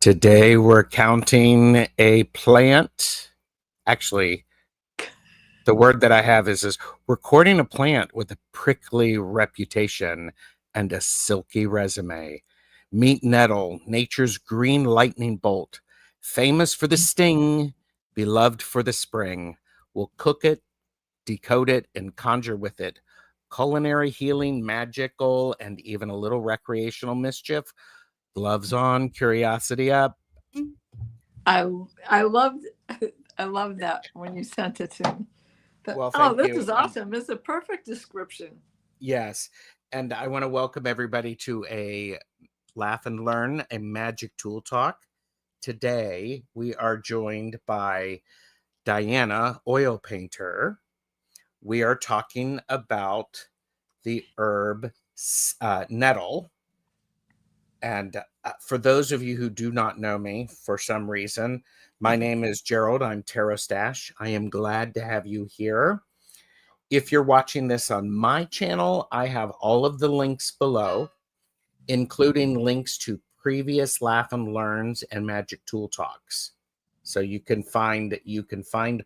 Today we're counting a plant. Actually, the word that I have is recording a plant with a prickly reputation and a silky resume. Meet Nettle, nature's green lightning bolt, famous for the sting, beloved for the spring. We'll cook it, decode it, and conjure with it. Culinary, healing, magical, and even a little recreational mischief. Gloves on, curiosity up. I loved I loved that when you sent it to me. Well, thank this you. is awesome. It's a perfect description. Yes. And I want to welcome everybody to a Laugh and Learn, a magic tool talk. Today, we are joined by Diana, oil painter. We are talking about the herb nettle. And for those of you who do not know me for some reason, my name is Gerald. I'm Tarot Stash. I am glad to have you here. If you're watching this on my channel, I have all of the links below, including links to previous Laugh and Learns and Magic Tool Talks. So you can find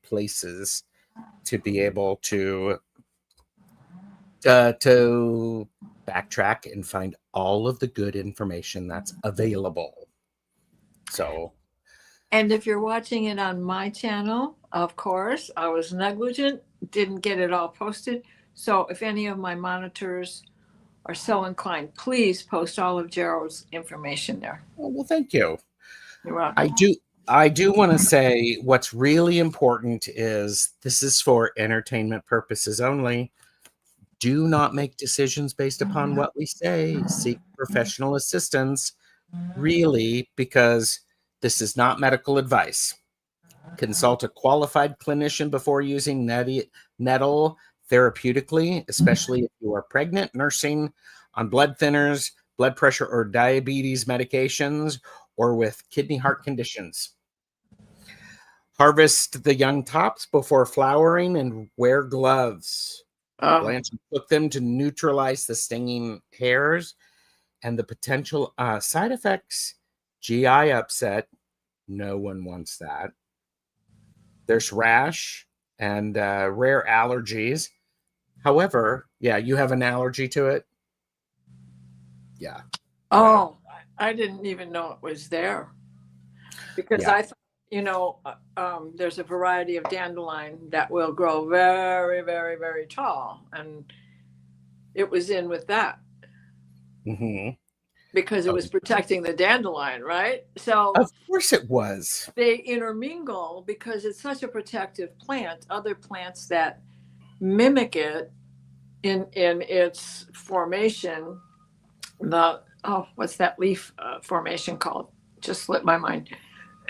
places to be able to backtrack and find all of the good information that's available. So, and if you're watching it on my channel, of course, I was negligent, didn't get it all posted. So if any of my monitors are so inclined, please post all of Gerald's information there. well, thank you. You're welcome. I do want to say what's really important is this is for entertainment purposes only. Do not make decisions based upon what we say. Seek professional assistance, really, because this is not medical advice. Consult a qualified clinician before using nettle therapeutically, especially if you are pregnant, nursing, on blood thinners, blood pressure or diabetes medications, or with kidney heart conditions. Harvest the young tops before flowering and wear gloves. Blanch and cook them to neutralize the stinging hairs and the potential side effects. GI upset. No one wants that. There's rash and rare allergies. However, yeah, you have an allergy to it? Yeah. Oh, I didn't even know it was there. Because I thought, there's a variety of dandelion that will grow very, very, very tall. And it was in with that. Mm-hmm. Because it was protecting the dandelion, right? So of course it was. They intermingle because it's such a protective plant. Other plants that mimic it in its formation, what's that leaf formation called? Just slipped my mind.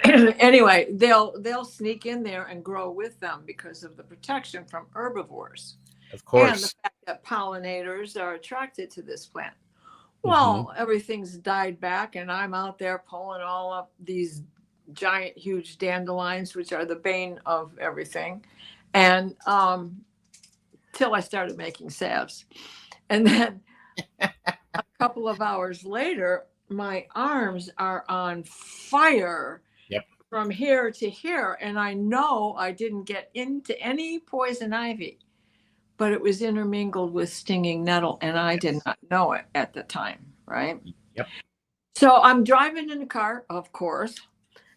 Anyway, they'll sneak in there and grow with them because of the protection from herbivores. Of course. And the fact that pollinators are attracted to this plant. Well, everything's died back, and I'm out there pulling all up these giant, huge dandelions, which are the bane of everything. And till I started making salves. And then a couple of hours later, my arms are on fire from here to here. And I know I didn't get into any poison ivy, but it was intermingled with stinging nettle, and I did not know it at the time, right? Yep. So I'm driving in the car, of course,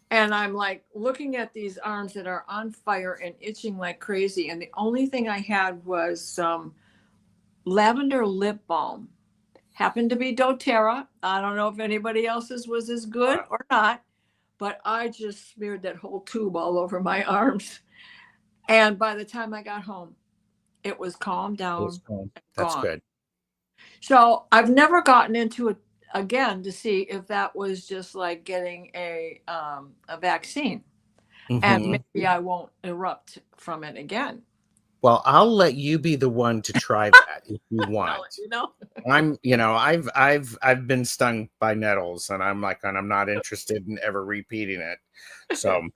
and I'm like looking at these arms that are on fire and itching like crazy. And the only thing I had was some lavender lip balm. Happened to be doTERRA. I don't know if anybody else's was as good or not, but I just smeared that whole tube all over my arms. And by the time I got home, it was calmed down. That's good. So I've never gotten into it again to see if that was just like getting a vaccine, and maybe I won't erupt from it again. Well, I'll let you be the one to try that if you want. I've been stung by nettles, and I'm not interested in ever repeating it. So.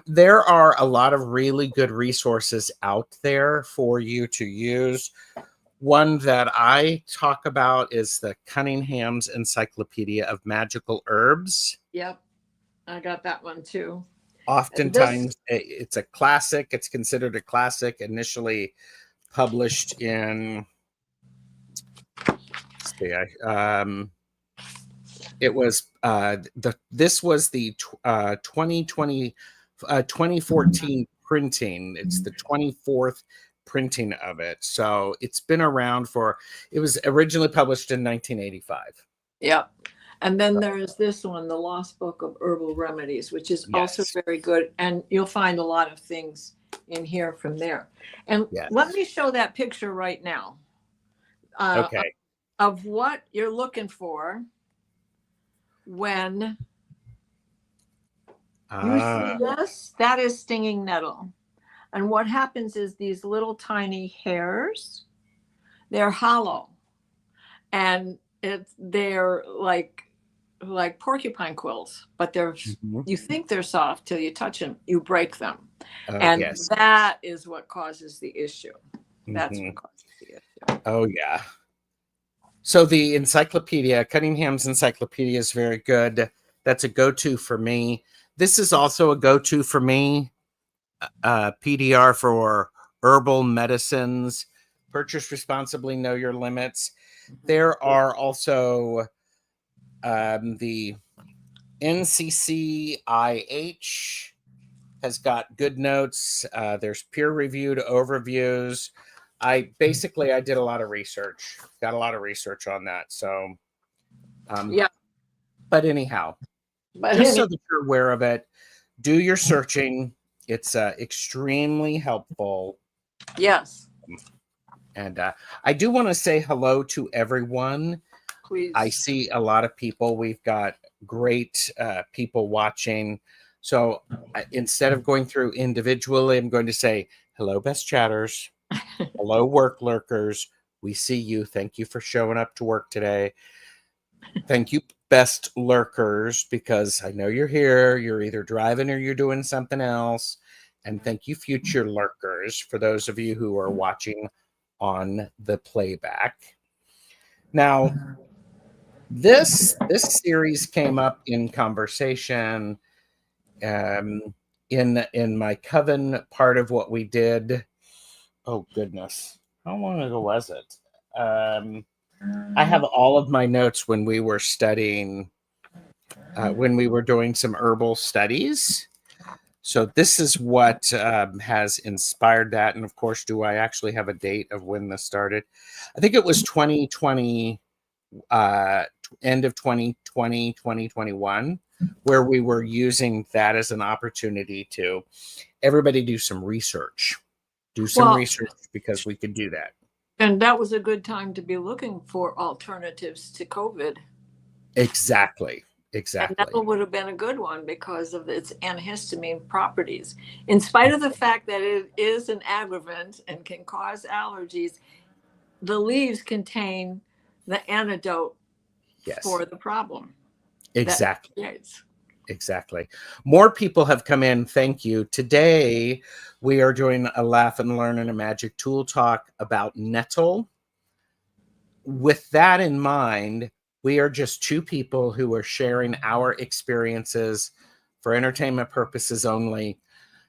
There are a lot of really good resources out there for you to use. One that I talk about is the Cunningham's Encyclopedia of Magical Herbs. Yep, I got that one too. And this, Oftentimes, it's a classic. It's considered a classic. Initially published in, let's see, it was this was the 2020 2014 printing. It's the 24th printing of it. So it's been around for, it was originally published in 1985. yep. And then there's this one, The Lost Book of Herbal Remedies, which is also Yes. very good. And you'll find a lot of things in here from there. And let Yes. me show that picture right now Okay. of what you're looking for when you see this. That is stinging nettle. And what happens is these little tiny hairs, they're hollow. And they're like porcupine quills, but they're you think they're soft till you touch them, you break them. And Yes. that is what causes the issue. That's what causes the issue. Oh, yeah. So the encyclopedia, Cunningham's encyclopedia, is very good. That's a go-to for me. This is also a go-to for me. PDR for herbal medicines. Purchase responsibly, know your limits. There are also the NCCIH has got good notes. There's peer-reviewed overviews. I did a lot of research, got a lot of research on that. So, Yeah. But anyhow, just so that you're aware of it, do your searching. It's extremely helpful. Yes. And I do want to say hello to everyone. Please. I see a lot of people. We've got great people watching. So instead of going through individually, I'm going to say, hello, best chatters. Hello, work lurkers. We see you. Thank you for showing up to work today. Thank you, best lurkers, because I know you're here. You're either driving or you're doing something else. And thank you, future lurkers, for those of you who are watching on the playback. Now, this series came up in conversation in my coven part of what we did. Oh goodness, how long ago was it? I have all of my notes when we were studying, when we were doing some herbal studies. So this is what has inspired that. And of course, do I actually have a date of when this started? I think it was 2020, end of 2020, 2021, where we were using that as an opportunity to everybody do some research. Do some research because we could do that. And that was a good time to be looking for alternatives to COVID. Exactly. Exactly. And that would have been a good one because of its antihistamine properties. In spite of the fact that it is an aggravant and can cause allergies, the leaves contain the antidote for the problem. Exactly. Exactly. More people have come in. Thank you. Today, we are doing a Laugh and Learn and a Magic Tool talk about nettle. With that in mind, we are just two people who are sharing our experiences for entertainment purposes only.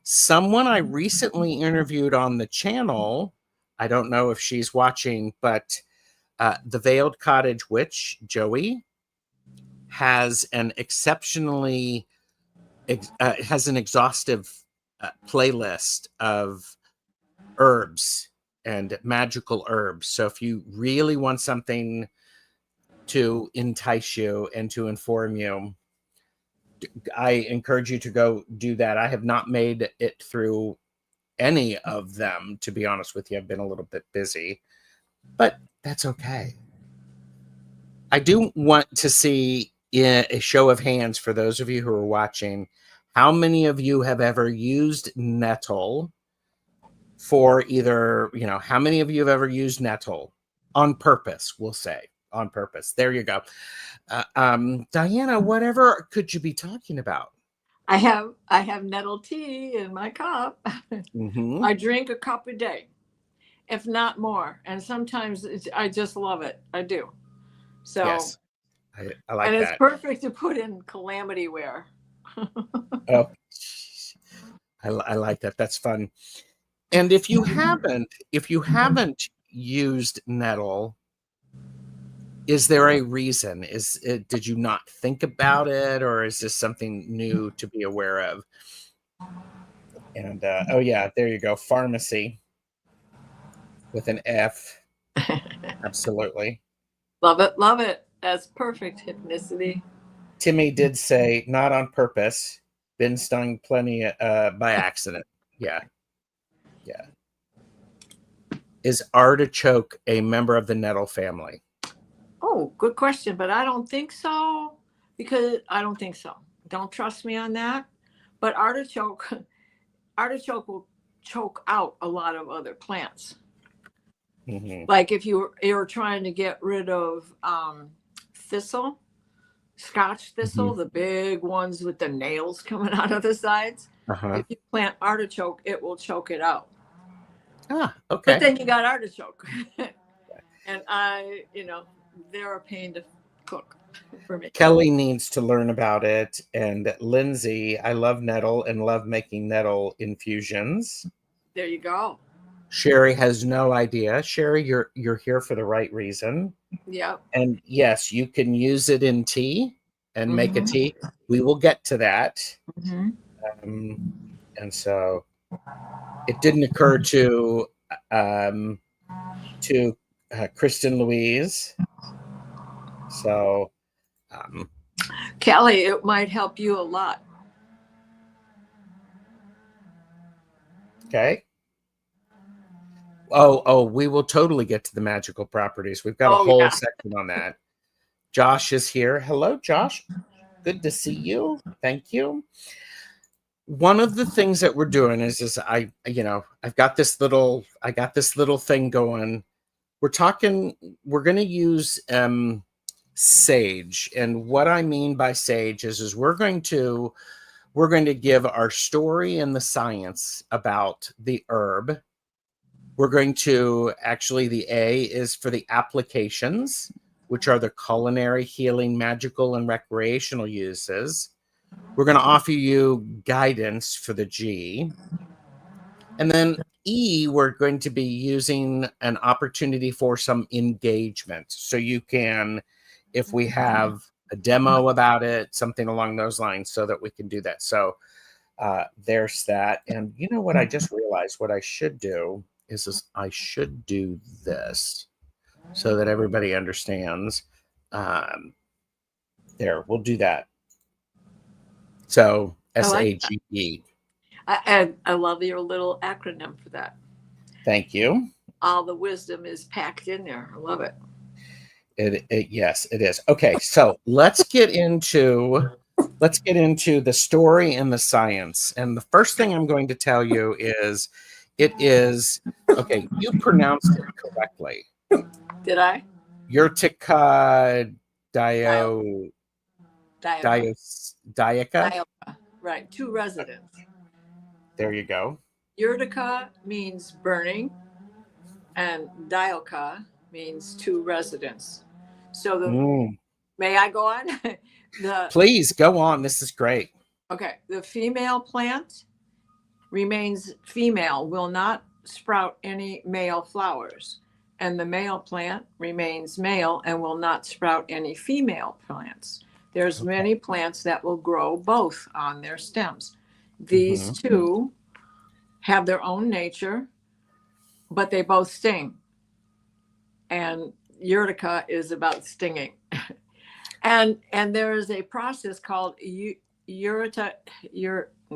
Someone I recently interviewed on the channel, I don't know if she's watching, but the Veiled Cottage Witch, Joey, has an exceptionally has an exhaustive playlist of herbs and magical herbs. So if you really want something to entice you and to inform you, I encourage you to go do that. I have not made it through any of them, to be honest with you. I've been a little bit busy, but that's okay. I do want to see a show of hands for those of you who are watching. How many of you have ever used nettle for either, how many of you have ever used nettle on purpose? We'll say on purpose. There you go. Diana, whatever could you be talking about? I have nettle tea in my cup. Mm-hmm. I drink a cup a day, if not more. And sometimes I just love it. I do. So yes. I like And it's that. perfect to put in calamity wear. Oh, I like that. That's fun. And if you haven't used Nettle, is there a reason? Did you not think about it, or is this something new to be aware of? And oh yeah, there you go. Pharmacy with an F. Absolutely. Love it, love it. That's perfect hypnicity. Timmy did say, not on purpose. Been stung plenty by accident. Yeah, yeah. Is artichoke a member of the nettle family? Oh, good question, but I don't think so, because I don't think so. Don't trust me on that. But artichoke will choke out a lot of other plants. Mm-hmm. Like if you're trying to get rid of thistle, Scotch thistle, Mm-hmm. the big ones with the nails coming out of the sides. Uh-huh. If you plant artichoke, it will choke it out. Ah, But okay. then you got artichoke. And they're a pain to cook for me. Kelly needs to learn about it. And Lindsay, I love nettle and love making nettle infusions. There you go. Sherry has no idea. Sherry, you're here for the right reason. Yep. And yes, you can use it in tea and make a Mm-hmm. tea. We will get to that. Mm-hmm. And so it didn't occur to Kristen Louise. So Kelly, it might help you a lot. okay. Oh, we will totally get to the magical properties. We've got a whole section on that. Josh is here. Hello, Josh. Good to see you. Thank you. One of the things that we're doing is I've got this little thing going. We're going to use sage. And what I mean by sage is we're going to give our story and the science about the herb. We're going to the A is for the applications, which are the culinary, healing, magical, and recreational uses. We're going to offer you guidance for the G. And then E, we're going to be using an opportunity for some engagement. So you can, if we have a demo about it, something along those lines, so that we can do that. So there's that. And you know what? I just realized what I should do is I should do this so that everybody understands. There, we'll do that. So SAGE. I love your little acronym for that. Thank you. All the wisdom is packed in there. I love it. Yes, it is. Okay, so let's get into the story and the science. And the first thing I'm going to tell you is okay, you pronounced it correctly. Did I? Urtica dioica. Right, 2 residents. There you go. Urtica means burning, and dioica means 2 residents. So may I go on? Please go on. This is great. Okay, the female plant remains female, will not sprout any male flowers, and the male plant remains male and will not sprout any female plants. There's many plants that will grow both on their stems. These two have their own nature, but they both sting. And Urtica is about stinging. and there is a process called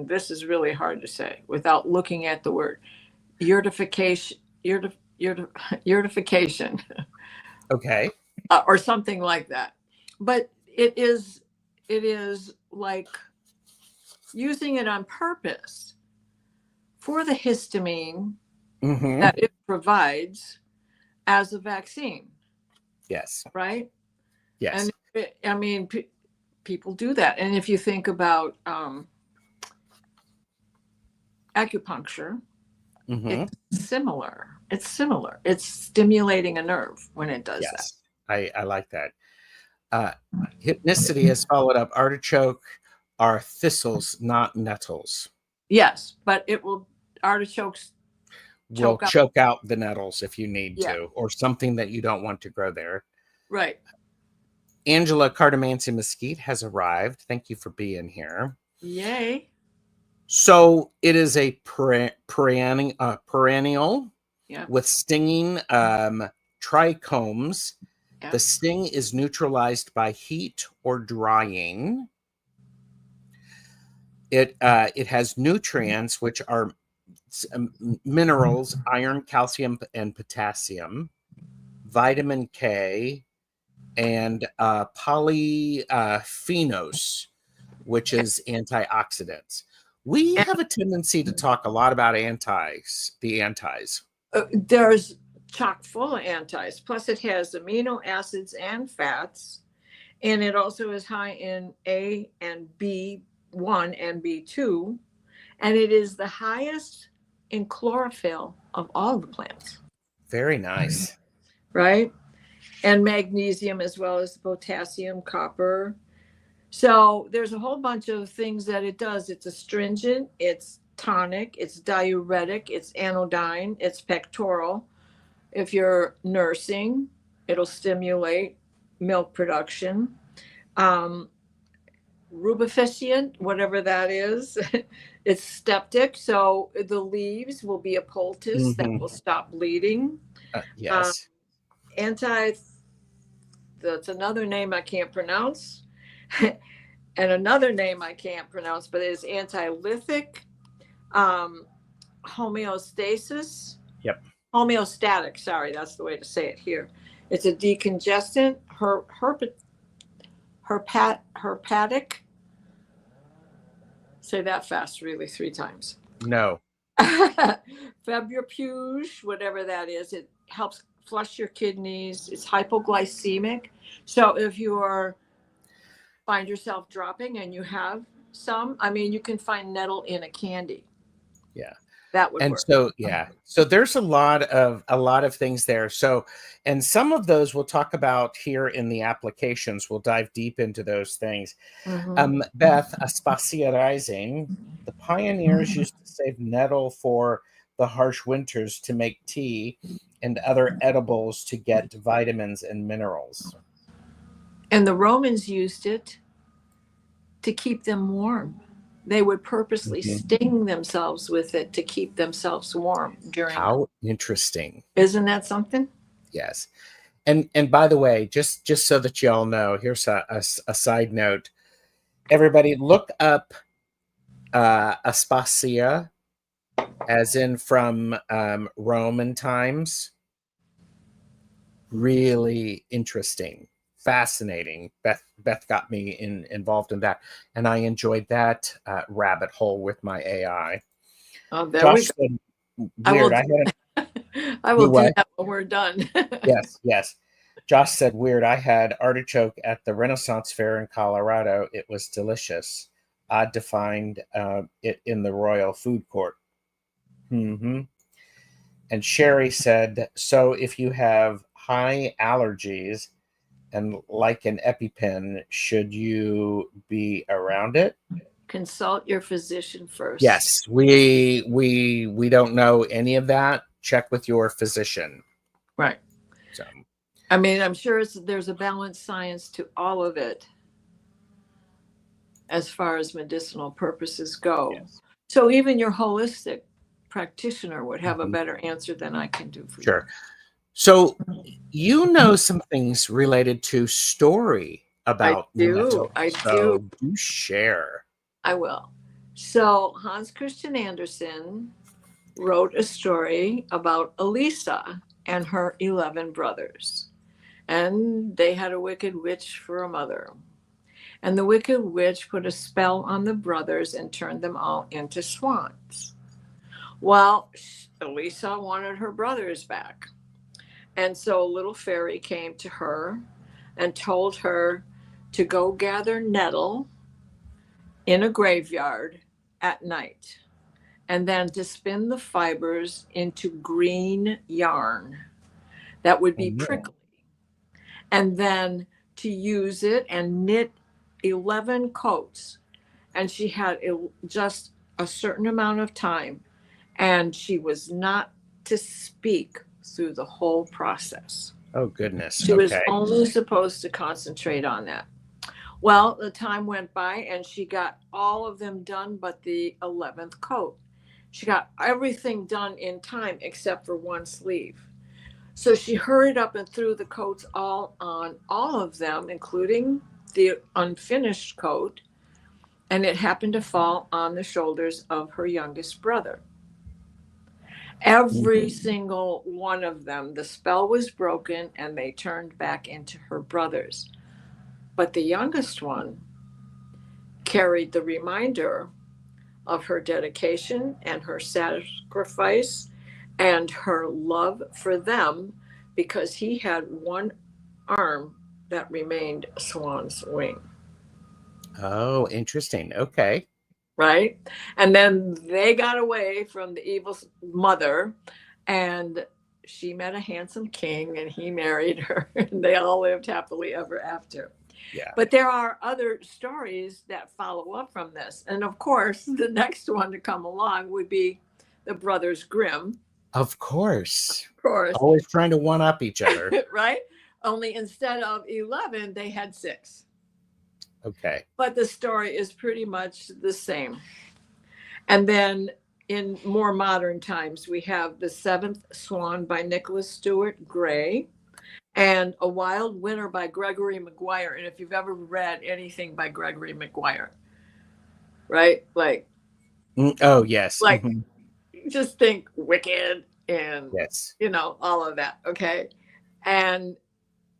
this is really hard to say without looking at the word. Urtification. Okay. Or something like that. But it is like using it on purpose for the histamine that it provides as a vaccine. Yes. Right? Yes. And people do that. And if you think about acupuncture, it's similar. It's stimulating a nerve when it does that. I like that. Uh, Hypnicity has followed up. Artichoke are thistles, not nettles. Yes, but it will artichokes Will choke up. choke out the nettles if you need Yeah, to, or something that you don't want to grow there. right. Angela Cardamancy Mesquite has arrived. Thank you for being here. Yay. So it is a perennial Yeah. with stinging trichomes. Yeah. The sting is neutralized by heat or drying. It has nutrients, which are minerals, iron, calcium, and potassium, vitamin K, and polyphenols, which is antioxidants. We And have a tendency to talk a lot about the antis. there's chock full of antis. Plus, it has amino acids and fats. And it also is high in A and B1 and B2. And it is the highest in chlorophyll of all the plants. Very nice. Right? And magnesium as well as potassium, copper. So there's a whole bunch of things that it does. It's astringent, it's tonic, it's diuretic, it's anodyne, it's pectoral. If you're nursing, it'll stimulate milk production. Um, Rubeficient, whatever that is, it's septic. So the leaves will be a poultice that will stop bleeding. Yes. Anti, that's another name I can't pronounce. And another name I can't pronounce, but it is anti-lithic, um, homeostasis. Yep. Homeostatic, sorry, that's the way to say it here. It's a decongestant, herpatic. Say that fast, really, 3 times. No. Febrifuge, whatever that is, it helps flush your kidneys. It's hypoglycemic. So if you find yourself dropping and you have some, I mean, you can find nettle in a candy. Yeah. That would And work. so, yeah. So there's a lot of things there. So, and some of those we'll talk about here in the applications. We'll dive deep into those things. Beth, Aspasia rising. The pioneers used to save nettle for the harsh winters to make tea and other edibles to get vitamins and minerals. And the Romans used it to keep them warm. They would purposely sting themselves with it to keep themselves warm during. How interesting. Isn't that something? Yes. And by the way, just so that you all know, here's a side note. Everybody look up Aspasia, as in from Roman times. Really interesting, fascinating. Beth got me involved in that, and I enjoyed that rabbit hole with my AI. Oh, there Josh we go. said, weird. I will do that when we're done. Yes. Josh said, weird. I had artichoke at the Renaissance Fair in Colorado. It was delicious. Odd to find it in the Royal Food Court. And Sherry said, so if you have high allergies and like an EpiPen, should you be around it? Consult your physician first. Yes, we don't know any of that. Check with your physician. Right. So, I mean, I'm sure there's a balanced science to all of it as far as medicinal purposes go. Yes. So even your holistic practitioner would have a better answer than I can do for you. Sure. So you know some things related to story about nettle. I do. Do share. I will. So Hans Christian Andersen wrote a story about Elisa and her 11 brothers. And they had a wicked witch for a mother. And the wicked witch put a spell on the brothers and turned them all into swans. Well, Elisa wanted her brothers back. And so a little fairy came to her and told her to go gather nettle in a graveyard at night, and then to spin the fibers into green yarn that would be prickly, and then to use it and knit 11 coats. And she had just a certain amount of time. And she was not to speak through the whole process. Oh, goodness. She was Okay. only supposed to concentrate on that. Well, the time went by and she got all of them done but the 11th coat. She got everything done in time except for one sleeve. So she hurried up and threw the coats all on all of them, including the unfinished coat, and it happened to fall on the shoulders of her youngest brother. Every single one of them, the spell was broken and they turned back into her brothers. But the youngest one carried the reminder of her dedication and her sacrifice and her love for them, because he had one arm that remained a swan's wing. Oh, interesting. Okay. Right? And then they got away from the evil mother, and she met a handsome king and he married her, and they all lived happily ever after. Yeah. But there are other stories that follow up from this. And of course, the next one to come along would be the Brothers Grimm. Of course. Of course. Always trying to one up each other. Right? Only instead of 11, they had 6. Okay. But the story is pretty much the same. And then in more modern times, we have The Seventh Swan by Nicholas Stewart Gray and A Wild Winter by Gregory Maguire. And if you've ever read anything by Gregory Maguire, right? Like, oh, yes. Like, just think Wicked and, yes, all of that. Okay. And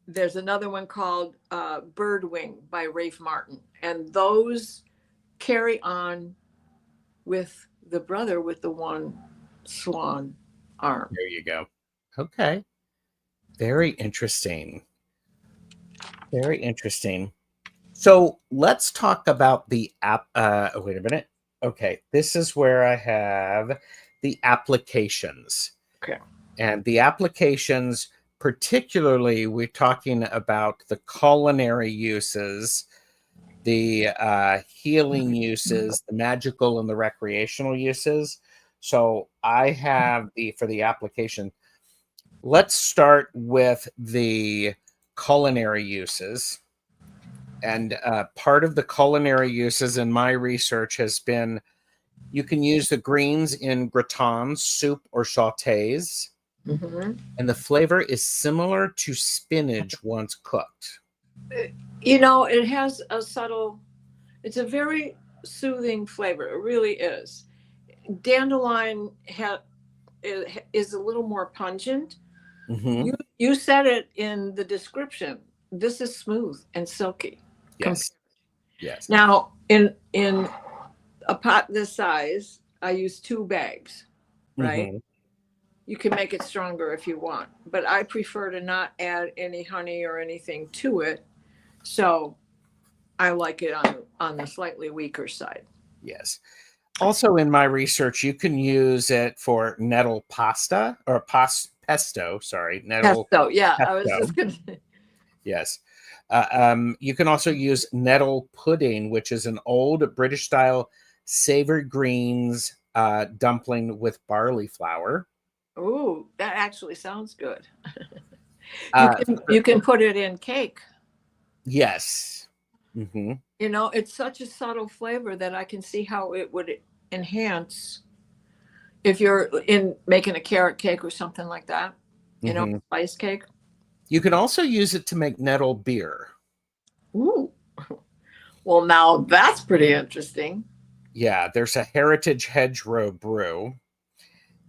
there's another one called Birdwing by Rafe Martin. And those carry on with the brother with the one swan arm. There you go. Okay. Very interesting. Very interesting. So let's talk about the app. Wait a minute. Okay. This is where I have the applications. Okay. And the applications, particularly, we're talking about the culinary uses, the healing uses, the magical and the recreational uses. So I have for the application. Let's start with the culinary uses. And part of the culinary uses in my research has been you can use the greens in gratins, soup, or sautés. Mm-hmm. And the flavor is similar to spinach once cooked. It has it's a very soothing flavor. It really is. Dandelion is a little more pungent. Mm-hmm. You said it in the description. This is smooth and silky. Yes. Yes. Now, in a pot this size, I use 2 bags, right? Mm-hmm. You can make it stronger if you want, but I prefer to not add any honey or anything to it. So I like it on the slightly weaker side. Yes. Also, in my research, you can use it for nettle pasta or pesto. Sorry, nettle pesto. Yeah, pesto. I was just going to. Yes. You can also use nettle pudding, which is an old British-style savory greens dumpling with barley flour. Ooh, that actually sounds good. You can put it in cake. Yes. Mm-hmm. It's such a subtle flavor that I can see how it would enhance if you're making a carrot cake or something like that, spice cake. You can also use it to make nettle beer. Ooh. Well, now that's pretty interesting. Yeah, there's a Heritage Hedgerow brew.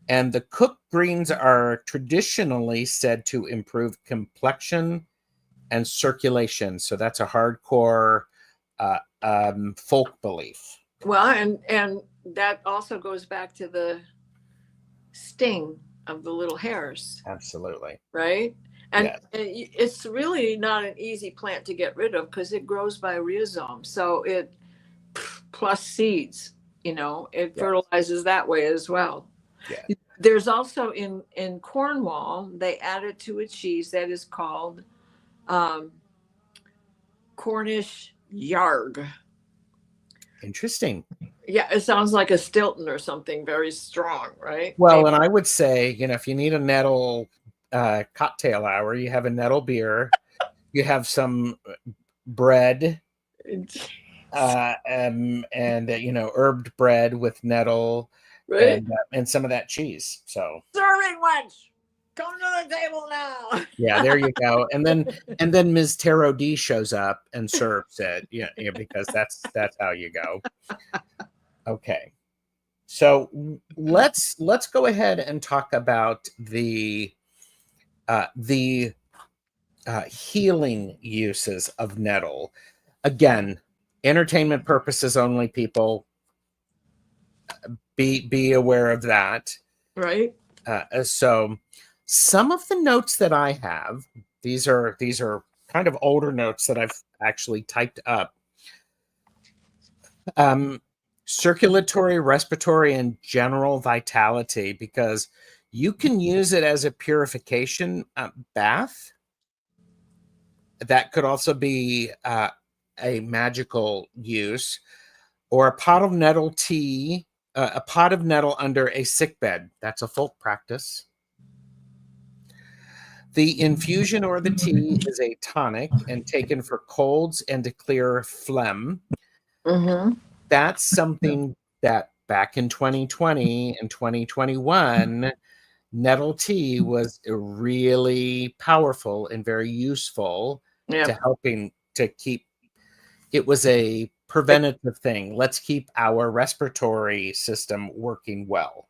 And the cooked greens are traditionally said to improve complexion and circulation. So that's a hardcore folk belief. Well, and that also goes back to the sting of the little hairs. Absolutely. Right? And yes. It's really not an easy plant to get rid of because it grows by rhizome. So it plus seeds, it fertilizes that way as well. Yeah. There's also in Cornwall, they added to a cheese that is called Cornish yarg. Interesting. Yeah, it sounds like a Stilton or something very strong, right? Well, Maybe. and I would say, if you need a nettle cocktail hour, you have a nettle beer, you have some bread, and herbed bread with nettle, Right? and some of that cheese. So Serving wench, come to the table now. yeah, there you go. And then Ms. Tarot D shows up and serves it. Yeah, because that's how you go. Okay. So let's go ahead and talk about the healing uses of nettle. Again, entertainment purposes only, people. Be aware of that. Right? So some of the notes that I have, these are kind of older notes that I've actually typed up. Circulatory, respiratory, and general vitality, because you can use it as a purification bath. That could also be a magical use, or a pot of nettle tea, a pot of nettle under a sick bed. That's a folk practice. The infusion or the tea is a tonic and taken for colds and to clear phlegm. Mm-hmm. That's something that back in 2020 and 2021, nettle tea was really powerful and very useful to helping to keep. It was a preventative thing. Let's keep our respiratory system working well.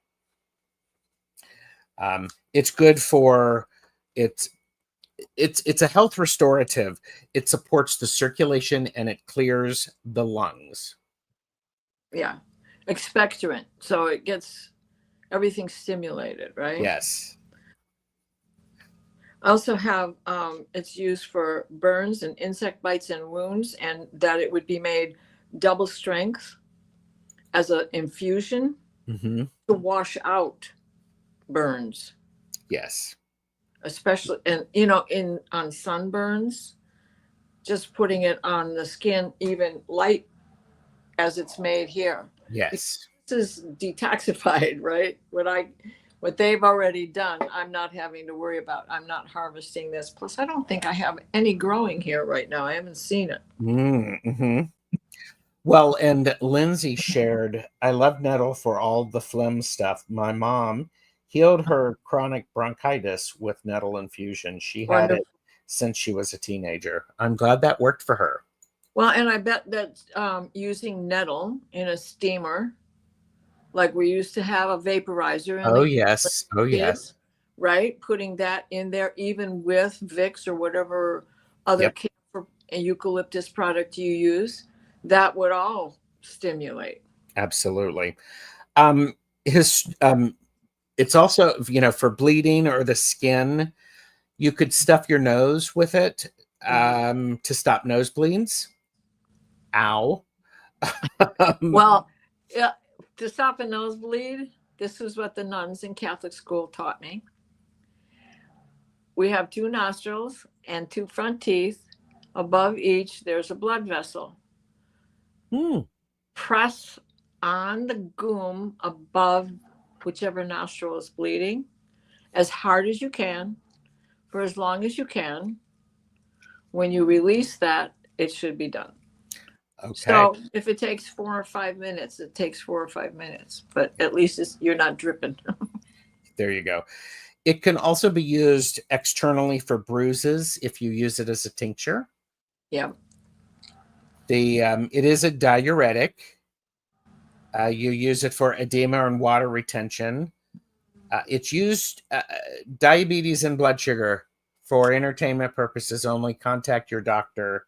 It's good for it's a health restorative. It supports the circulation and it clears the lungs. Yeah. Expectorant. So it gets everything stimulated, right? Yes. I also have it's used for burns and insect bites and wounds, and that it would be made double strength as an infusion to wash out burns. Yes. Especially, and on sunburns, just putting it on the skin, even light as it's made here. Yes. This is detoxified, right? What they've already done, I'm not having to worry about. I'm not harvesting this. Plus, I don't think I have any growing here right now. I haven't seen it. Mm-hmm. Well, and Lindsay shared, I love nettle for all the phlegm stuff. My mom healed her chronic bronchitis with nettle infusion. She had it since she was a teenager. I'm glad that worked for her. Well, and I bet that using nettle in a steamer, like we used to have a vaporizer. Oh, yes. Oh, yes. Right? Putting that in there, even with Vicks or whatever other eucalyptus product you use, that would all stimulate. Absolutely. It's also, for bleeding or the skin, you could stuff your nose with it to stop nosebleeds. Ow. Well, yeah, to stop a nosebleed, this is what the nuns in Catholic school taught me. We have 2 nostrils and 2 front teeth. Above each, there's a blood vessel. Press on the gum above whichever nostril is bleeding as hard as you can for as long as you can. When you release that, it should be done. Okay. So if it takes 4 or 5 minutes, it takes 4 or 5 minutes, but at least you're not dripping. There you go. It can also be used externally for bruises if you use it as a tincture. Yeah. It is a diuretic. You use it for edema and water retention. It's used diabetes and blood sugar for entertainment purposes only. Contact your doctor.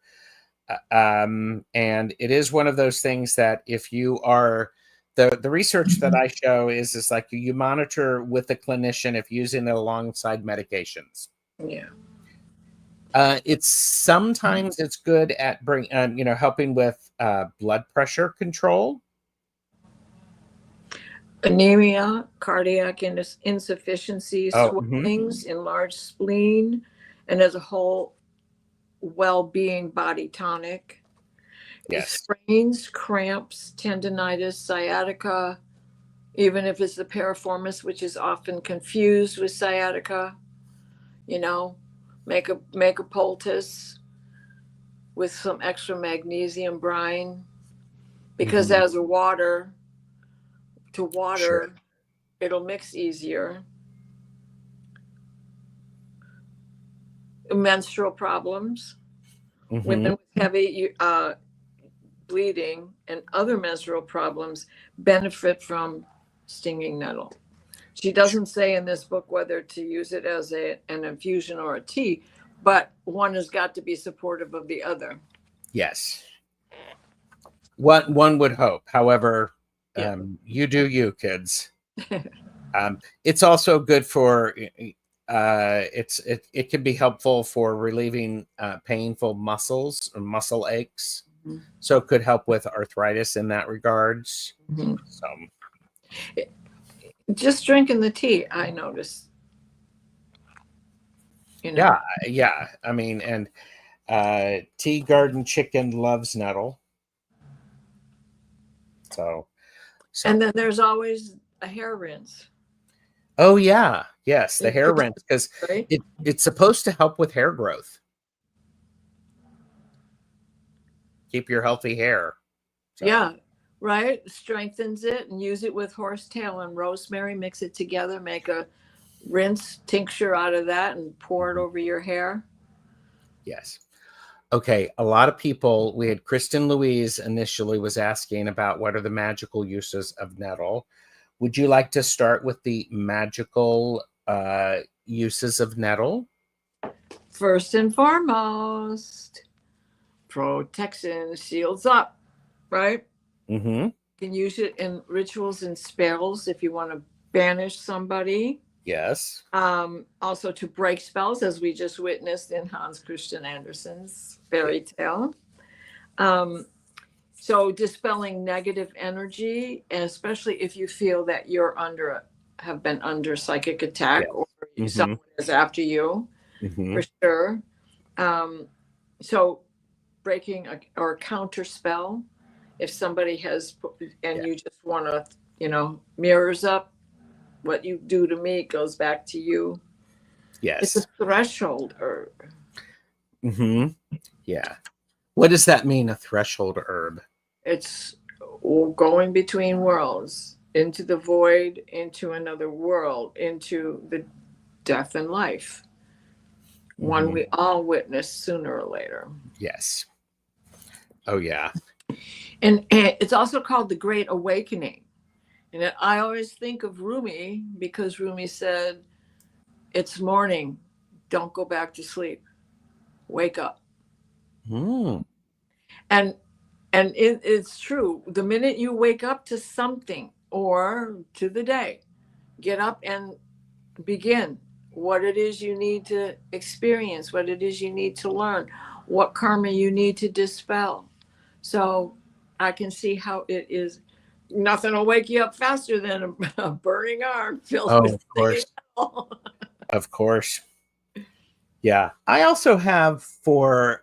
And it is one of those things that if you are the research that I show is like you monitor with a clinician if using it alongside medications. Yeah. Sometimes it's good at helping with blood pressure control, anemia, cardiac insufficiency, swellings, enlarged spleen, and as a whole well-being body tonic. Yes. Sprains, cramps, tendinitis, sciatica, even if it's the piriformis, which is often confused with sciatica, you know, make a poultice with some extra magnesium brine, because Mhm. as a water to Sure. water, it'll mix easier. Menstrual problems, Mhm. women with heavy bleeding and other menstrual problems benefit from stinging nettle. She doesn't say in this book whether to use it as an infusion or a tea, but one has got to be supportive of the other. Yes. What one would hope. However, Yeah. you do you, kids. It's also good for it can be helpful for relieving painful muscles or muscle aches. So it could help with arthritis in that regards. Mhm. So Just drinking the tea, I notice, you know. yeah. I mean, and Tea Garden Chicken loves nettle. So And then there's always a hair rinse. oh yeah, yes, the hair Infusion, rinse because right? it's supposed to help with hair growth, keep your healthy hair. So Yeah, right. Strengthens it, and use it with horsetail and rosemary. Mix it together. Make a rinse tincture out of that and pour it mhm, over your hair. yes. Okay, a lot of people, we had Kristen Louise initially was asking about what are the magical uses of nettle. Would you like to start with the magical uses of nettle? First and foremost, protection, shields up, right? Mm-hmm. You can use it in rituals and spells if you want to banish somebody. Yes. Also to break spells, as we just witnessed in Hans Christian Andersen's fairy tale. Um, so dispelling negative energy, and especially if you feel that have been under psychic attack, or Yes. Mm-hmm. someone is after you, Mm-hmm. for sure. Um, so breaking or counter spell, if somebody has, and Yeah. you just want to, mirrors up, what you do to me goes back to you. It's a Yes. threshold herb. Mm-hmm. Yeah. What does that mean, a threshold herb? It's going between worlds, into the void, into another world, into the death and life. One Mm-hmm. we all witness sooner or later. Yes. Oh yeah. And it's also called the Great Awakening. And I always think of Rumi, because Rumi said, "It's morning. Don't go back to sleep. Wake up." Mm. And it's true. The minute you wake up to something or to the day, get up and begin what it is you need to experience, what it is you need to learn, what karma you need to dispel. So I can see how it is. Nothing will wake you up faster than a burning arm filled Oh, with of stinging course. nettle. Of course. Yeah. I also have for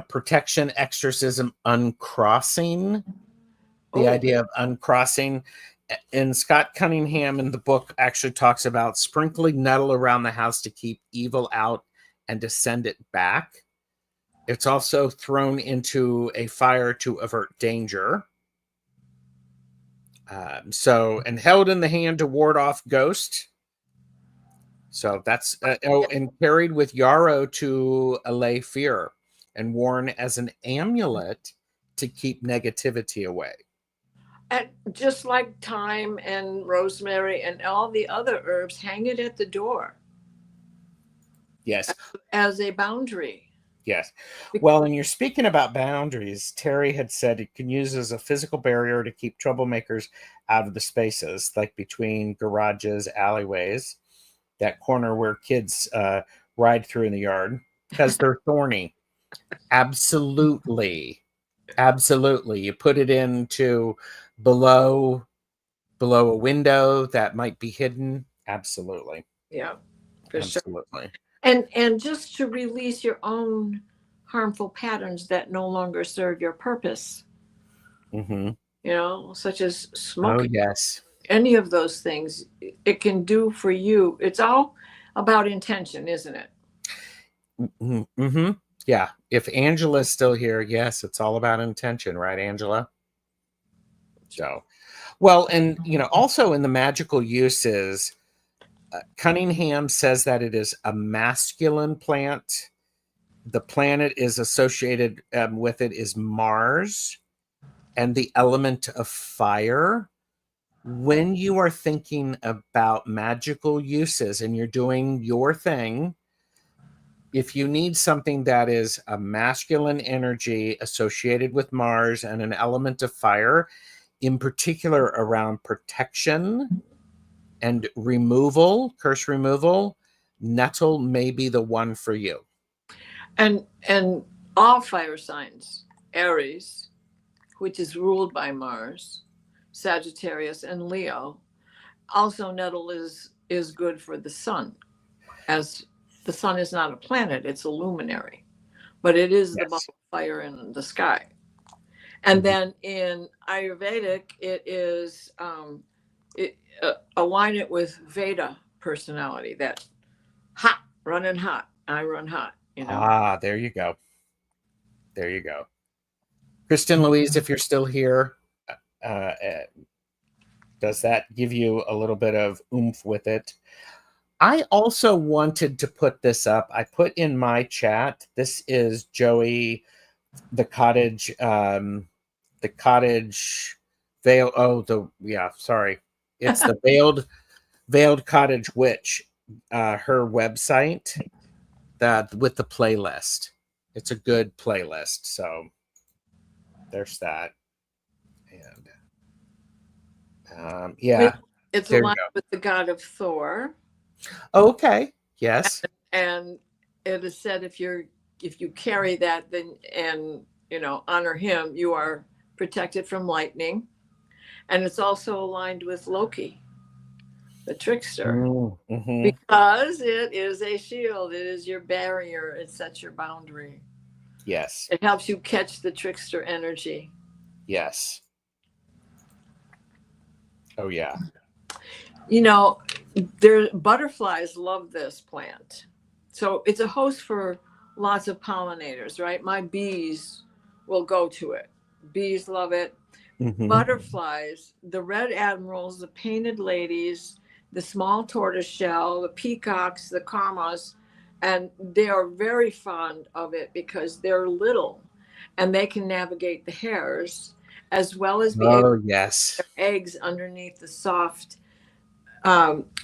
protection, exorcism, uncrossing. The Oh, idea of uncrossing. And Scott Cunningham in the book actually talks about sprinkling nettle around the house to keep evil out and to send it back. It's also thrown into a fire to avert danger. And held in the hand to ward off ghost. So that's and carried with yarrow to allay fear, and worn as an amulet to keep negativity away. and just like thyme and rosemary and all the other herbs, hang it at the door Yes, as a boundary. yes. Well, and you're speaking about boundaries. Terry had said it can use as a physical barrier to keep troublemakers out of the spaces, like between garages, alleyways, that corner where kids ride through in the yard because they're thorny. Absolutely. Absolutely. You put it into below a window that might be hidden. Absolutely. Yeah, for sure. Absolutely. And just to release your own harmful patterns that no longer serve your purpose, Mm-hmm. such as Oh, smoking, yes. any of those things it can do for you. It's all about intention, isn't it? Mm-hmm. Mm-hmm. Yeah. If Angela's still here, yes, it's all about intention, right, Angela? So, well, and also in the magical uses, Cunningham says that it is a masculine plant. The planet is associated with it is Mars and the element of fire. When you are thinking about magical uses and you're doing your thing, if you need something that is a masculine energy associated with Mars and an element of fire, in particular around protection and removal, curse removal, Nettle may be the one for you. And all fire signs, Aries, which is ruled by Mars, Sagittarius, and Leo. Also, Nettle is good for the sun, as the sun is not a planet; it's a luminary, but it is the ball Yes. of fire in the sky. And Mhm. then in Ayurvedic, it is align it with Veda personality. That hot, running hot. I run hot. Ah, there you go. There you go. Kristen Louise, if you're still here, uh, does that give you a little bit of oomph with it? I also wanted to put this up. I put in my chat. This is Joey, the cottage veil. Oh, sorry. It's the veiled cottage witch. Her website that with the playlist. It's a good playlist. So there's that. And yeah, It's there you aligned go. with the god of Thor, Okay. Yes. and it is said if you carry that, then and honor him, you are protected from lightning. And it's also aligned with Loki, the trickster, Mm-hmm. because it is a shield. It is your barrier. It sets your boundary. Yes. It helps you catch the trickster energy. Yes. Oh yeah. There butterflies love this plant. So it's a host for lots of pollinators, right? My bees will go to it. Bees love it. Mm-hmm. Butterflies, the red admirals, the painted ladies, the small tortoiseshell, the peacocks, the commas, and they are very fond of it because they're little and they can navigate the hairs as well as be able Oh to yes. put their eggs underneath the soft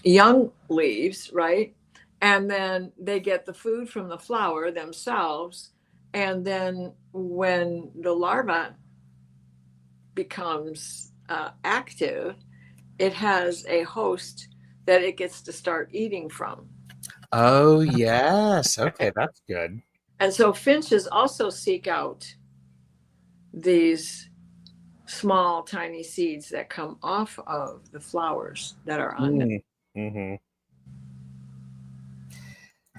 young leaves, right? And then they get the food from the flower themselves. And then when the larva becomes active, it has a host that it gets to start eating from. Oh yes. Okay, that's good. And so finches also seek out these small, tiny seeds that come off of the flowers that are on them. Mm-hmm.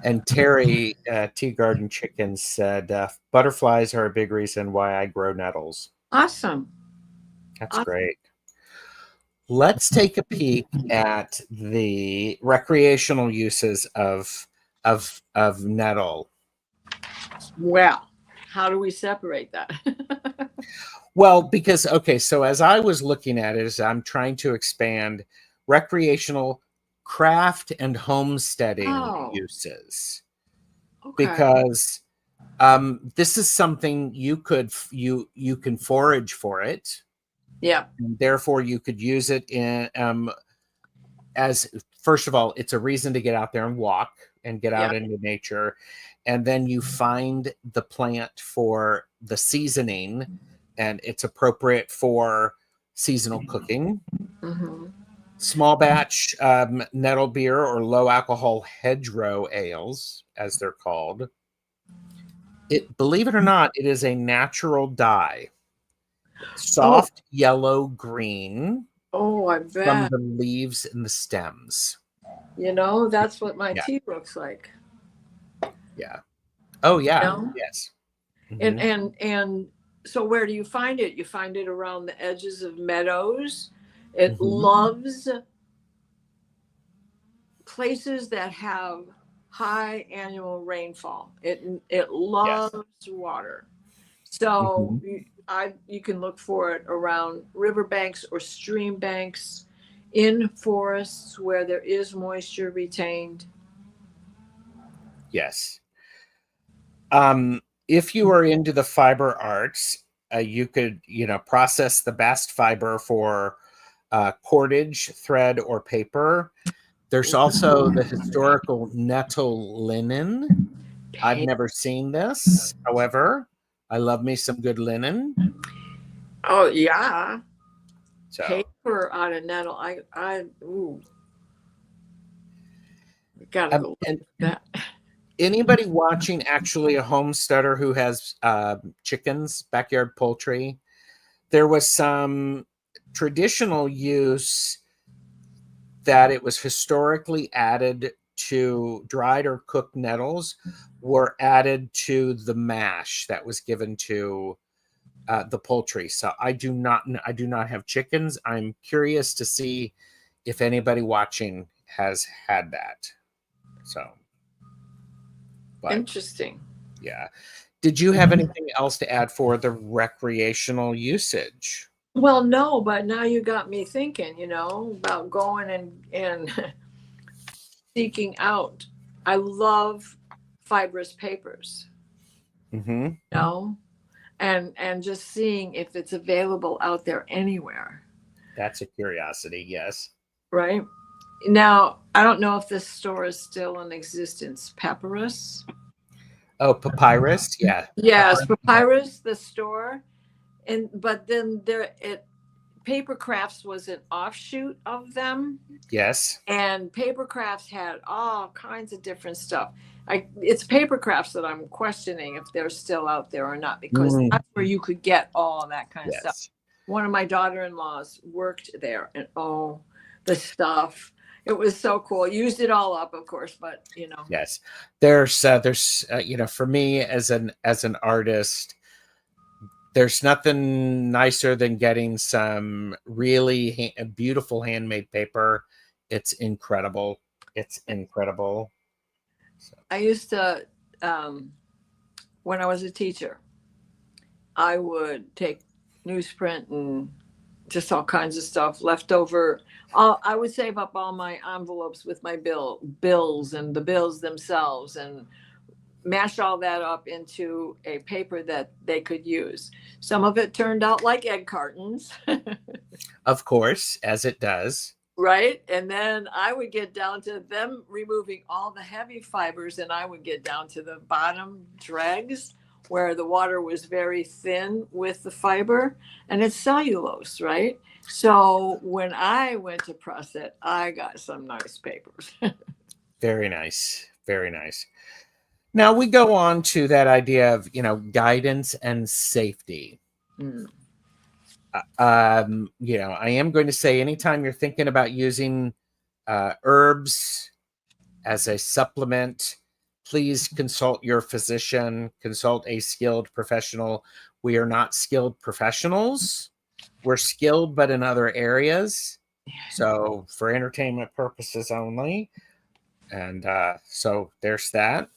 And Terry, Tea Garden Chicken said, butterflies are a big reason why I grow nettles. Awesome. That's Awesome. great. Let's take a peek at the recreational uses of nettle. Well, how do we separate that? Well, because okay, so as I was looking at it, as I'm trying to expand recreational craft and homesteading Oh, uses, okay. because this is something you can forage for it, Yeah. and therefore you could use it in as first of all, it's a reason to get out there and walk and get Yeah. out into nature, and then you find the plant for the seasoning, and it's appropriate for seasonal cooking. Hmm. Small batch nettle beer or low alcohol hedgerow ales, as they're called. It, believe it or not, it is a natural dye, Oh, soft yellow green oh, I from bet. the leaves and the stems. That's what my Yeah. tea looks like. Yeah. Oh, You yeah. know? Yes. And Hmm. and so where do you find it? You find it around the edges of meadows. It Hmm. loves places that have high annual rainfall. It Yes. loves water. So Hmm. you can look for it around riverbanks or stream banks, in forests where there is moisture retained. Yes. If you are into the fiber arts, you could, process the bast fiber for cordage, thread, or paper. There's also the historical nettle linen. I've never seen this. However, I love me some good linen. Oh yeah, So, paper out of nettle. Ooh, gotta go look and at that. anybody watching actually a homesteader who has chickens, backyard poultry, there was some traditional use that it was historically added to dried or cooked nettles were added to the mash that was given to the poultry. So I do not have chickens. I'm curious to see if anybody watching has had that. So, but Interesting. yeah. Did you have anything else to add for the recreational usage? Well, no, but now you got me thinking, about going and seeking out. I love fibrous papers, Hmm. you know, and just seeing if it's available out there anywhere, That's a curiosity. Yes. right? Now, I don't know if this store is still in existence. Papyrus? Oh, papyrus. Yeah. Yes, Papyrus. Papyrus, the store. And but then Paper Crafts was an offshoot of them. Yes. And Paper Crafts had all kinds of different stuff. It's Paper Crafts that I'm questioning if they're still out there or not, because Mm, that's where you could get all that kind of stuff. yes. One of my daughter-in-laws worked there, and oh, the stuff. It was so cool. Used it all up, of course, but Yes. There's for me as an artist, there's nothing nicer than getting some really beautiful handmade paper. It's incredible. It's incredible. So, I used to, when I was a teacher, I would take newsprint and just all kinds of stuff left over. I would save up all my envelopes with my bills and the bills themselves, and mash all that up into a paper that they could use. Some of it turned out like egg cartons, of course, as it does. right? And then I would get down to them removing all the heavy fibers, and I would get down to the bottom dregs where the water was very thin with the fiber, and it's cellulose, right? So when I went to press it, I got some nice papers. Very nice. Very nice. Now we go on to that idea of, guidance and safety. Mm. I am going to say anytime you're thinking about using herbs as a supplement, please consult your physician, consult a skilled professional. We are not skilled professionals. We're skilled, but in other areas. So for entertainment purposes only. And so there's that.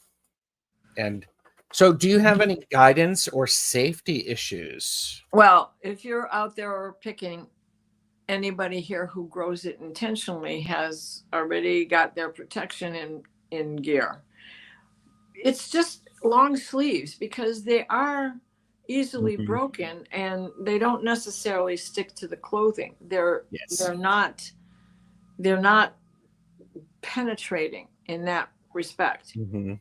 And so, do you have any guidance or safety issues? Well, if you're out there picking, anybody here who grows it intentionally has already got their protection in gear. It's just long sleeves because they are easily Mhm. broken and they don't necessarily stick to the clothing. They're Yes. they're not they're not penetrating in that respect. Hmm.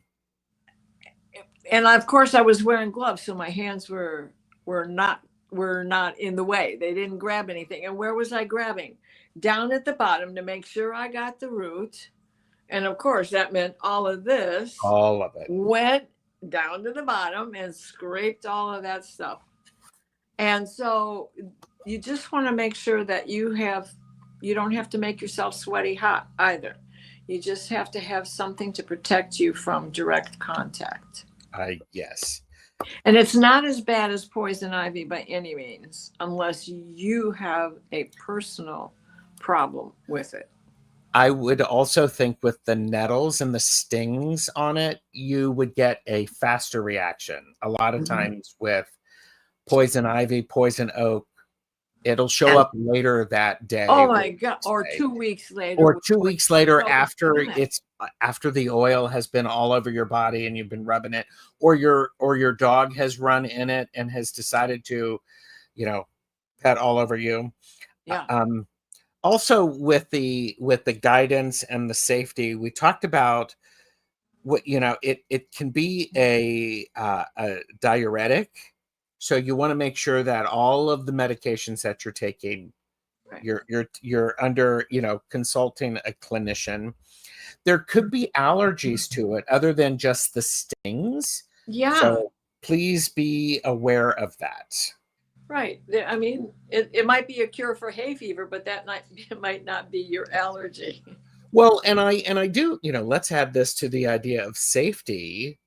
And of course I was wearing gloves, so my hands were not were not in the way. They didn't grab anything. And where was I grabbing? Down at the bottom to make sure I got the root. And of course that meant all of this All of it. went down to the bottom and scraped all of that stuff. And so you just want to make sure that you don't have to make yourself sweaty hot either. You just have to have something to protect you from direct contact. Yes. And it's not as bad as poison ivy by any means, unless you have a personal problem with it. I would also think with the nettles and the stings on it, you would get a faster reaction. A lot of times with poison ivy, poison oak, it'll show up later that day. Oh my God. Or 2 weeks later. Or 2 weeks later after the oil has been all over your body and you've been rubbing it, or your dog has run in it and has decided to, pet all over you. Yeah. Also with the guidance and the safety, we talked about what it can be a diuretic, so you want to make sure that all of the medications that you're taking, right, you're under consulting a clinician. There could be allergies to it other than just the stings. Yeah. So please be aware of that. Right. I mean, it might be a cure for hay fever, but it might not be your allergy. Well, and I do, let's add this to the idea of safety.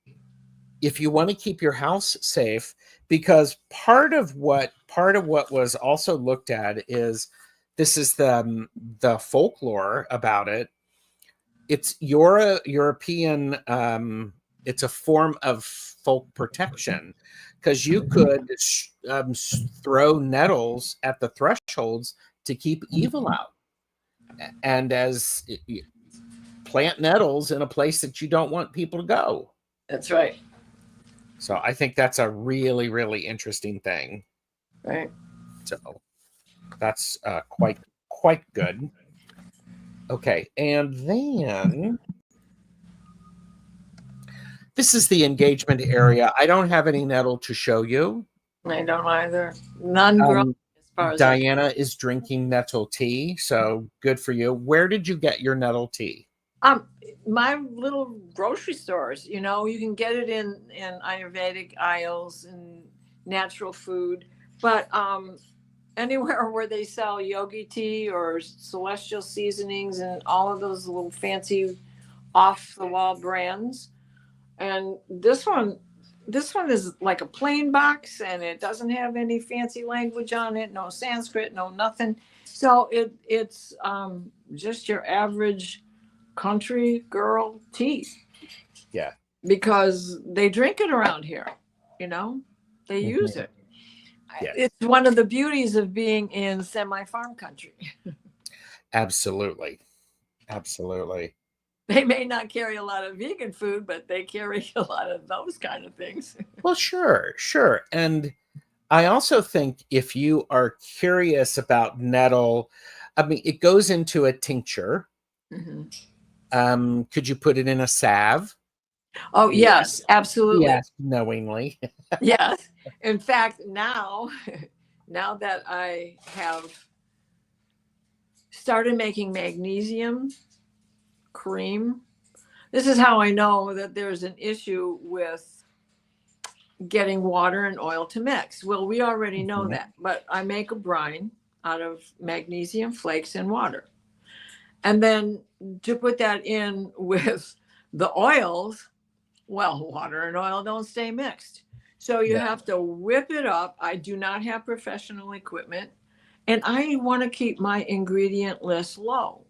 If you want to keep your house safe, because part of what was also looked at is, this is the folklore about it. It's European, it's a form of folk protection, because you could throw nettles at the thresholds to keep evil out, and as plant nettles in a place that you don't want people to go. That's right. So I think that's a really, really interesting thing. Right. So that's quite good. Okay, and then this is the engagement area. I don't have any nettle to show you. I don't either. None grown as far as Diana is drinking nettle tea, so good for you. Where did you get your nettle tea? My little grocery stores. You can get it in Ayurvedic aisles and natural food, but anywhere where they sell yogi tea or celestial seasonings and all of those little fancy off the wall brands. And this one is like a plain box, and it doesn't have any fancy language on it, no Sanskrit, no nothing. So it's just your average country girl tea. Yeah. Because they drink it around here, they use it. Yes. It's one of the beauties of being in semi-farm country. Absolutely. Absolutely. They may not carry a lot of vegan food, but they carry a lot of those kind of things. Well, sure. And I also think if you are curious about nettle, I mean, it goes into a tincture. Mm-hmm. Could you put it in a salve? Oh, yes, absolutely. Yes, knowingly. Yes. In fact, now that I have started making magnesium cream, this is how I know that there's an issue with getting water and oil to mix. Well, we already know that, but I make a brine out of magnesium flakes and water. And then to put that in with the oils, well, water and oil don't stay mixed. So you have to whip it up. I do not have professional equipment, and I want to keep my ingredient list low.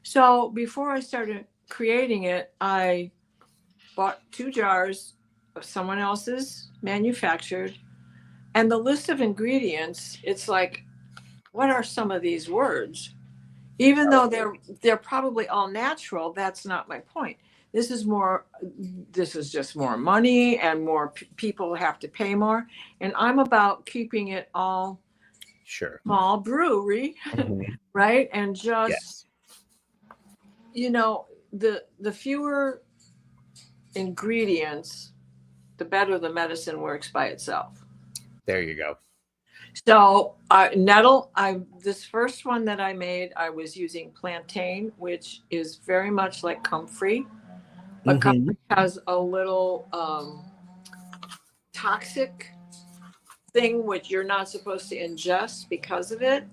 So before I started creating it, I bought 2 jars of someone else's manufactured, and the list of ingredients, it's like, what are some of these words? Even though they're probably all natural, that's not my point. This is just more money, and more people have to pay more. And I'm about keeping it all small brewery, right? And just, the fewer ingredients, the better the medicine works by itself. There you go. So nettle, this first one that I made, I was using plantain, which is very much like comfrey. But comfrey has a little toxic thing which you're not supposed to ingest because of it,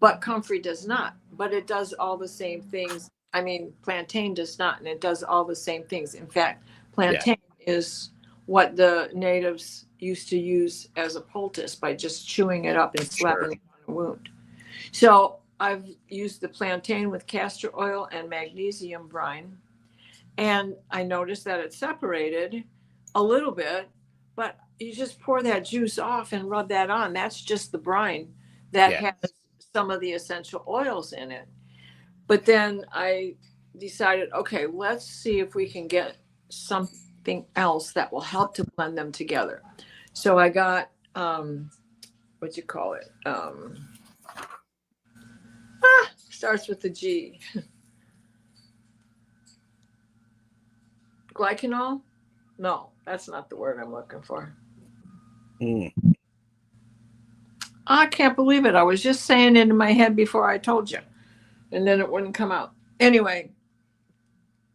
but comfrey does not. But it does all the same things I mean, plantain does not, and it does all the same things. In fact, Yeah, plantain is what the natives used to use as a poultice by just chewing it up and sure. slapping it on a wound. So I've used the plantain with castor oil and magnesium brine, and I noticed that it separated a little bit, but you just pour that juice off and rub that on. That's just the brine that Yeah. has some of the essential oils in it. But then I decided, okay, let's see if we can get something else that will help to blend them together. So I got what you call it? Starts with the G. Glycanol? No, that's not the word I'm looking for. Mm. I can't believe it. I was just saying it in my head before I told you, and then it wouldn't come out. Anyway,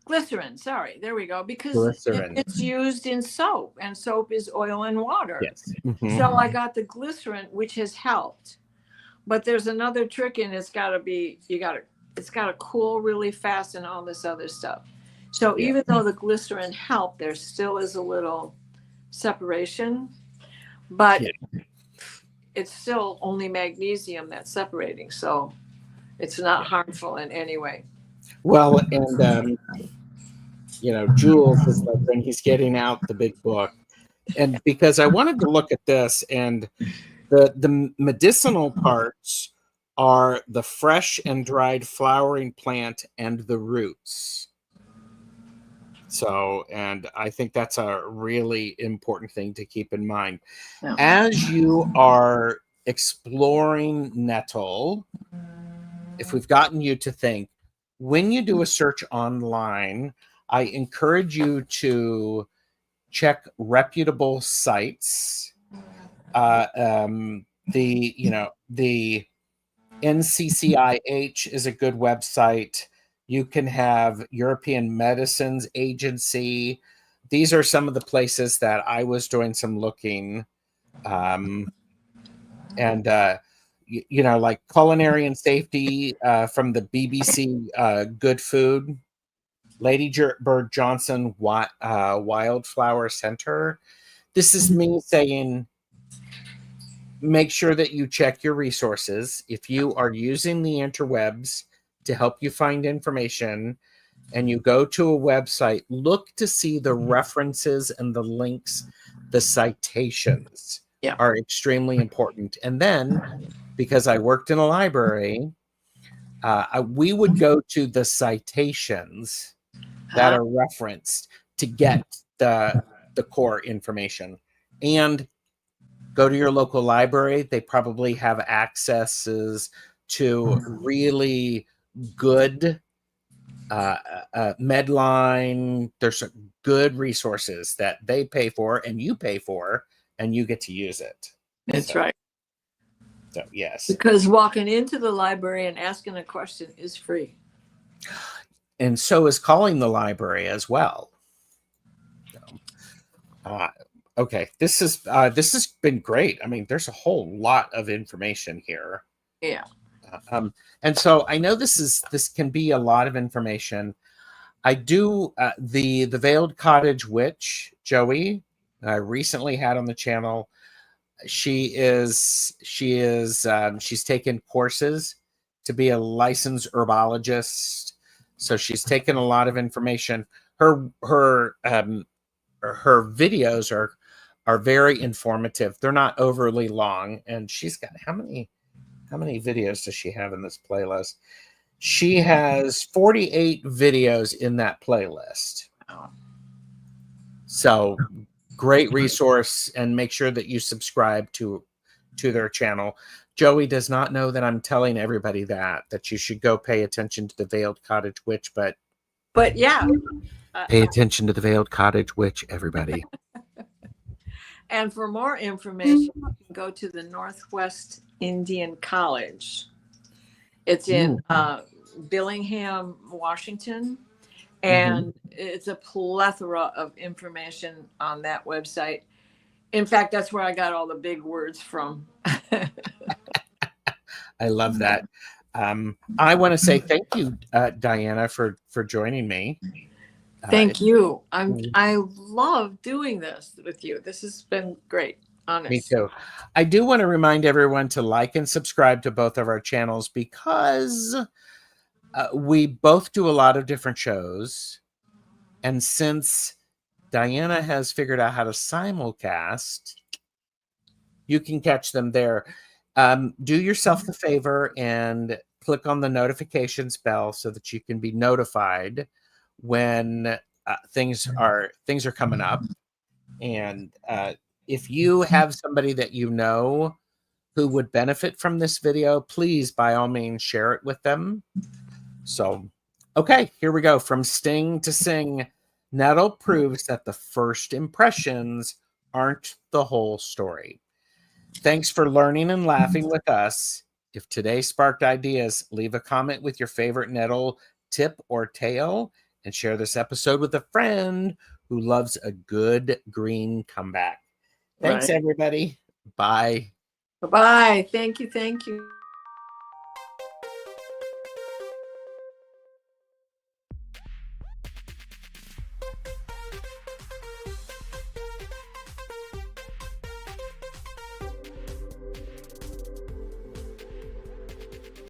glycerin. Sorry, there we go. Because Glycerin. it's used in soap, and soap is oil and water. Yes. Mm-hmm. So I got the glycerin, which has helped. But there's another trick, and it's got to be it's got to cool really fast, and all this other stuff. So Yeah. even though the glycerin helped, there still is a little separation, but Yeah. it's still only magnesium that's separating. So it's not harmful in any way. Well, and Jules is like when he's getting out the big book, and because I wanted to look at this, and the medicinal parts are the fresh and dried flowering plant and the roots. So, and I think that's a really important thing to keep in mind. Yeah. As you are exploring Nettle, if we've gotten you to think, when you do a search online, I encourage you to check reputable sites. The NCCIH is a good website. You can have European Medicines Agency. These are some of the places that I was doing some looking. And like culinary and safety from the BBC Good Food, Lady Bird Johnson Wildflower Center. This is me saying, make sure that you check your resources. If you are using the interwebs to help you find information and you go to a website, look to see the references and the links, the citations are extremely important. And then, because I worked in a library, we would go to the citations that are referenced to get the core information. And go to your local library. They probably have accesses to really good Medline. There's some good resources that they pay for and you pay for, and you get to use it. That's right. So, yes. Because walking into the library and asking a question is free. And so is calling the library as well. Okay, this has been great. I mean, there's a whole lot of information here. Yeah. And so I know this can be a lot of information. I do the Veiled Cottage Witch, Joey, I recently had on the channel. She's taken courses to be a licensed herbologist. So she's taken a lot of information. Her videos are very informative. They're not overly long, and she's got how many videos does she have in this playlist? She has 48 videos in that playlist. So great resource, and make sure that you subscribe to their channel. Joey does not know that I'm telling everybody that you should go pay attention to the Veiled Cottage Witch, but yeah. Pay attention to the Veiled Cottage Witch, everybody. And for more information, you can go to the Northwest Indian College. It's in Billingham, Washington. And it's a plethora of information on that website. In fact, that's where I got all the big words from. I love that. I want to say thank you, Diana, for joining me. Thank you. Mm. I love doing this with you. This has been great. Me Honest. too. I do want to remind everyone to like and subscribe to both of our channels because we both do a lot of different shows. And since Diana has figured out how to simulcast, you can catch them there. Do yourself the favor and click on the notifications bell so that you can be notified when things are coming up. And if you have somebody that you know who would benefit from this video, please by all means share it with them. So, okay, here we go. From sting to sing, Nettle proves that the first impressions aren't the whole story. Thanks for learning and laughing with us. If today sparked ideas, leave a comment with your favorite Nettle tip or tale and share this episode with a friend who loves a good green comeback. Thanks, Right. everybody. Bye. Bye-bye. Thank you. Thank you.